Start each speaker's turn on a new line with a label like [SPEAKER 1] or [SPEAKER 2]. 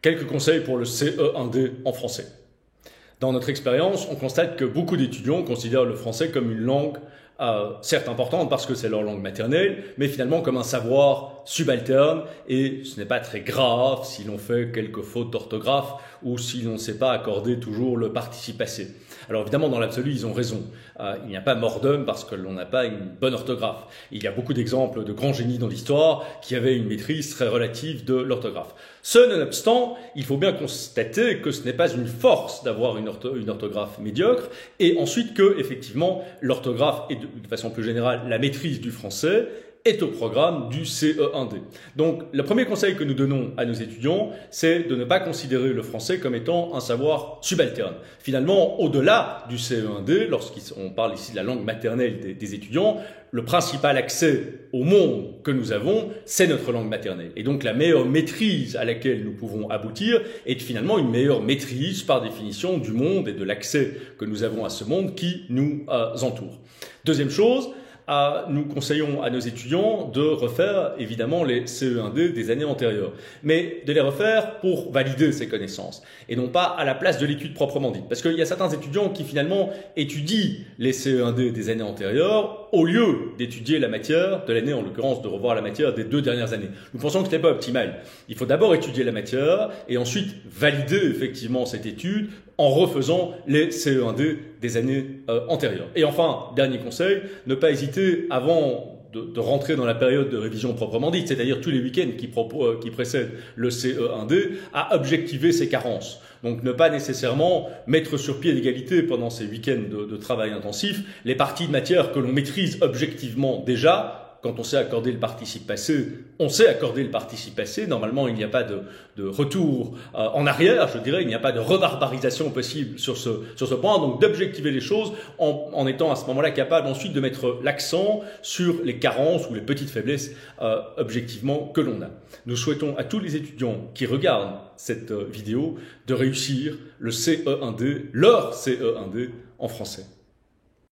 [SPEAKER 1] Quelques conseils pour le CE1D en français. Dans notre expérience, on constate que beaucoup d'étudiants considèrent le français comme une langue certes importante parce que c'est leur langue maternelle, mais finalement comme un savoir subalterne, et ce n'est pas très grave si l'on fait quelques fautes d'orthographe ou si l'on ne sait pas accorder toujours le participe passé. Alors évidemment, dans l'absolu, ils ont raison. Il n'y a pas mort d'homme parce que l'on n'a pas une bonne orthographe. Il y a beaucoup d'exemples de grands génies dans l'histoire qui avaient une maîtrise très relative de l'orthographe. Ce nonobstant, il faut bien constater que ce n'est pas une force d'avoir une orthographe médiocre, et ensuite que, effectivement, l'orthographe et de façon plus générale, la maîtrise du français est au programme du CE1D. Donc, le premier conseil que nous donnons à nos étudiants, c'est de ne pas considérer le français comme étant un savoir subalterne. Finalement, au-delà du CE1D, lorsqu'on parle ici de la langue maternelle des étudiants, le principal accès au monde que nous avons, c'est notre langue maternelle. Et donc, la meilleure maîtrise à laquelle nous pouvons aboutir est finalement une meilleure maîtrise, par définition, du monde et de l'accès que nous avons à ce monde qui nous entoure. Deuxième chose, nous conseillons à nos étudiants de refaire évidemment les CE1D des années antérieures, mais de les refaire pour valider ces connaissances et non pas à la place de l'étude proprement dite. Parce qu'il y a certains étudiants qui finalement étudient les CE1D des années antérieures au lieu d'étudier la matière de l'année, en l'occurrence de revoir la matière des 2 dernières années. Nous pensons que ce n'est pas optimal. Il faut d'abord étudier la matière et ensuite valider effectivement cette étude en refaisant les CE1D des années antérieures. Et enfin, dernier conseil, ne pas hésiter avant de rentrer dans la période de révision proprement dite, c'est-à-dire tous les week-ends qui précèdent le CE1D, à objectiver ses carences. Donc ne pas nécessairement mettre sur pied d'égalité pendant ces week-ends de travail intensif les parties de matière que l'on maîtrise objectivement déjà. Quand on sait accorder le participe passé, on sait accorder le participe passé. Normalement, il n'y a pas de retour en arrière, je dirais. Il n'y a pas de rebarbarisation possible sur ce point. Donc, d'objectiver les choses en étant à ce moment-là capable ensuite de mettre l'accent sur les carences ou les petites faiblesses objectivement que l'on a. Nous souhaitons à tous les étudiants qui regardent cette vidéo de réussir le CE1D, leur CE1D en français.